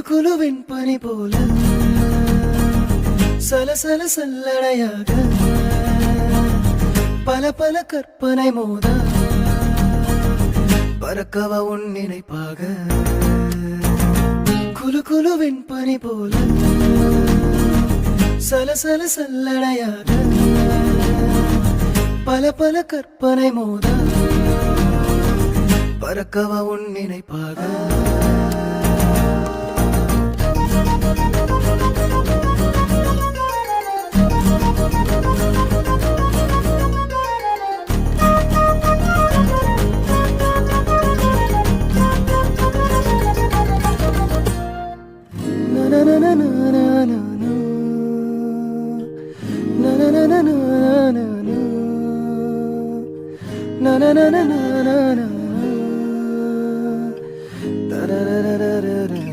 குலு வெண்பனி போல சலசல சல்லடையாக பல பல கற்பனை மோத பறக்கவா உன் நினைப்பாக குலு குலு வெண்பனி போல சலசல சல்லடையாக பல பல கற்பனை மோத பறக்கவா உன் நினைப்பாக